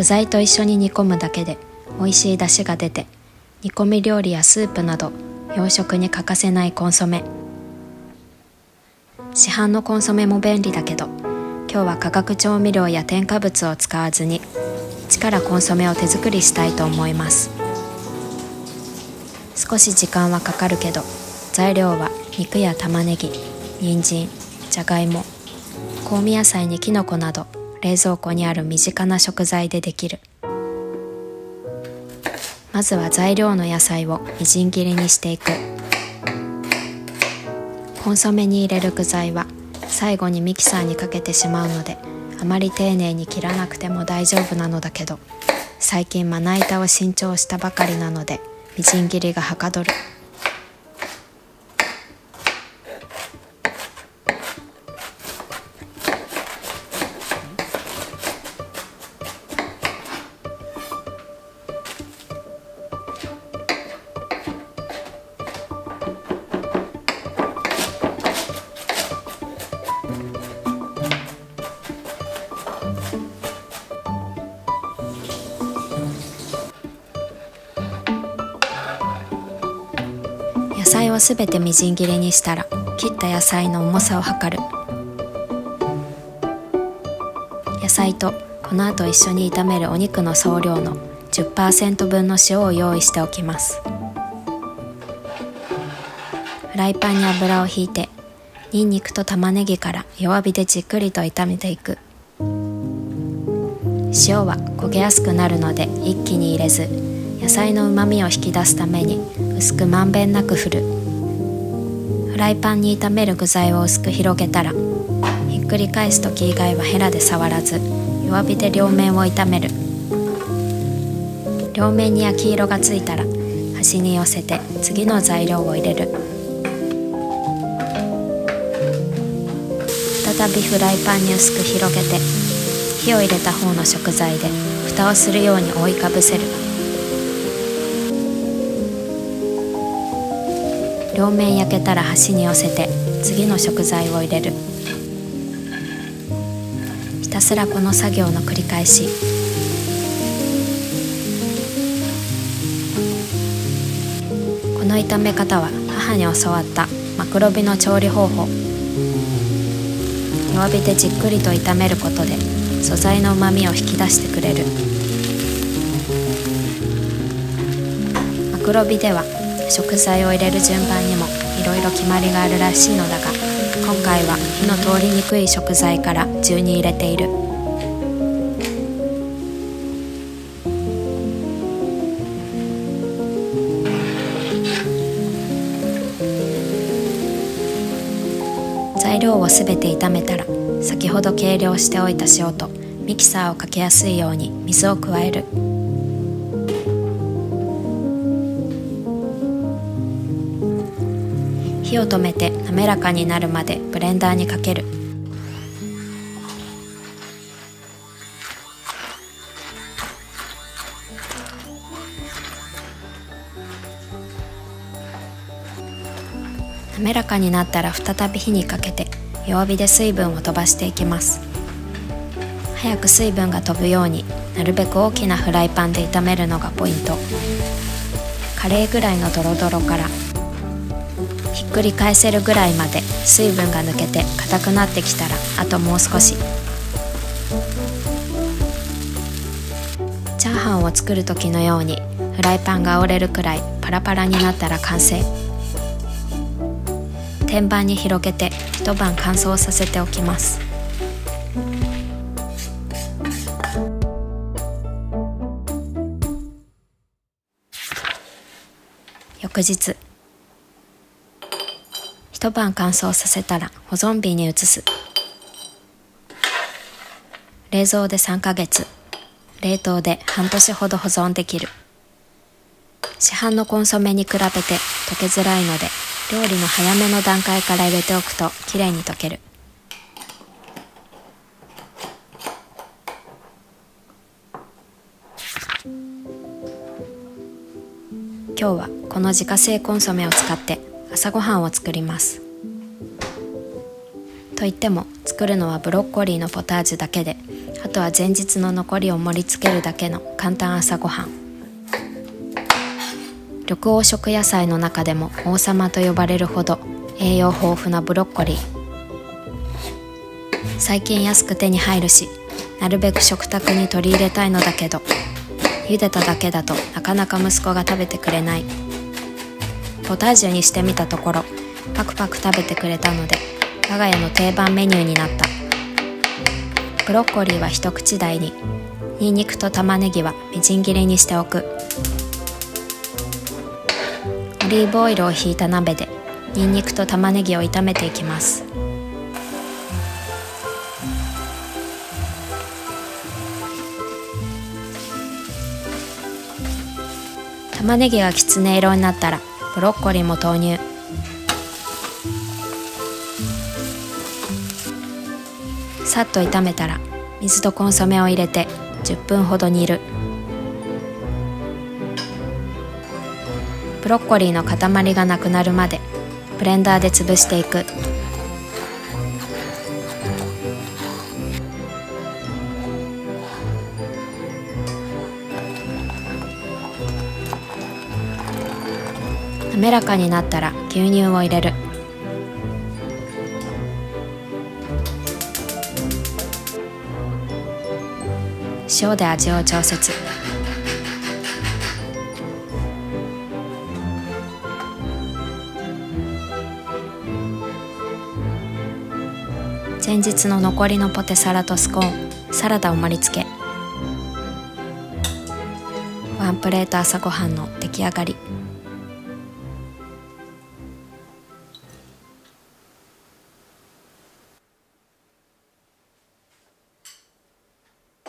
具材と一緒に煮込むだけで美味しい出汁が出て、煮込み料理やスープなど洋食に欠かせないコンソメ。市販のコンソメも便利だけど、今日は化学調味料や添加物を使わずに一からコンソメを手作りしたいと思います。少し時間はかかるけど、材料は肉や玉ねぎ、人参、じゃがいも、香味野菜にきのこなど冷蔵庫にある身近な食材でできる。まずは材料の野菜をみじん切りにしていく。コンソメに入れる具材は最後にミキサーにかけてしまうので、あまり丁寧に切らなくても大丈夫なのだけど、最近まな板を新調したばかりなのでみじん切りがはかどる。野菜をすべてみじん切りにしたら、切った野菜の重さを測る。野菜とこの後一緒に炒めるお肉の総量の 10% 分の塩を用意しておきます。フライパンに油をひいて、ニンニクと玉ねぎから弱火でじっくりと炒めていく。塩は焦げやすくなるので一気に入れず、野菜のうまみを引き出すために薄くまんべんなく振る。フライパンに炒める具材を薄く広げたら、ひっくり返す時以外はヘラで触らず弱火で両面を炒める。両面に焼き色がついたら端に寄せて次の材料を入れる。再びフライパンに薄く広げて、火を入れた方の食材で蓋をするように覆いかぶせる。両面焼けたら端に寄せて次の食材を入れる。ひたすらこの作業の繰り返し。この炒め方は母に教わったマクロビの調理方法。弱火でじっくりと炒めることで素材のうまみを引き出してくれる。マクロビでは食材を入れる順番にもいろいろ決まりがあるらしいのだが、今回は火の通りにくい食材から順に入れている。材料をすべて炒めたら、先ほど計量しておいた塩とミキサーをかけやすいように水を加える。火を止めて滑らかになるまでブレンダーにかける。滑らかになったら再び火にかけて弱火で水分を飛ばしていきます。早く水分が飛ぶようになるべく大きなフライパンで炒めるのがポイント。カレーぐらいのドロドロからひっくり返せるぐらいまで水分が抜けて硬くなってきたら、あともう少し。チャーハンを作る時のようにフライパンが折れるくらいパラパラになったら完成。天板に広げて一晩乾燥させておきます。翌日、一晩乾燥させたら保存瓶に移す。冷蔵で3ヶ月、冷凍で半年ほど保存できる。市販のコンソメに比べて溶けづらいので、料理の早めの段階から入れておくときれいに溶ける。今日はこの自家製コンソメを使って朝ごはんを作ります。といっても作るのはブロッコリーのポタージュだけで、あとは前日の残りを盛り付けるだけの簡単朝ごはん。緑黄色野菜の中でも王様と呼ばれるほど栄養豊富なブロッコリー。最近安く手に入るし、なるべく食卓に取り入れたいのだけど、茹でただけだとなかなか息子が食べてくれない。ポタージュにしてみたところ、パクパク食べてくれたので、我が家の定番メニューになった。ブロッコリーは一口大に、ニンニクと玉ねぎはみじん切りにしておく。オリーブオイルをひいた鍋でニンニクと玉ねぎを炒めていきます。玉ねぎがきつね色になったらブロッコリーも投入。さっと炒めたら水とコンソメを入れて10分ほど煮る。ブロッコリーの塊がなくなるまでブレンダーで潰していく。滑らかになったら牛乳を入れる。塩で味を調節。前日の残りのポテサラとスコーン、サラダを盛り付け。ワンプレート朝ごはんの出来上がり。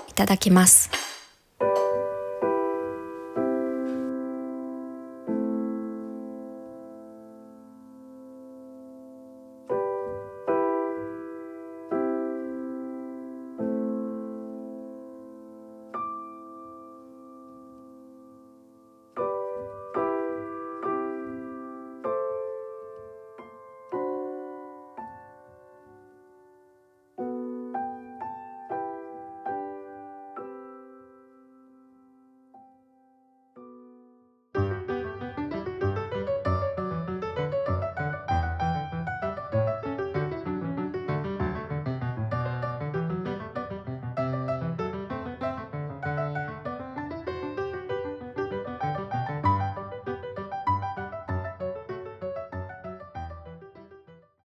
いただきます。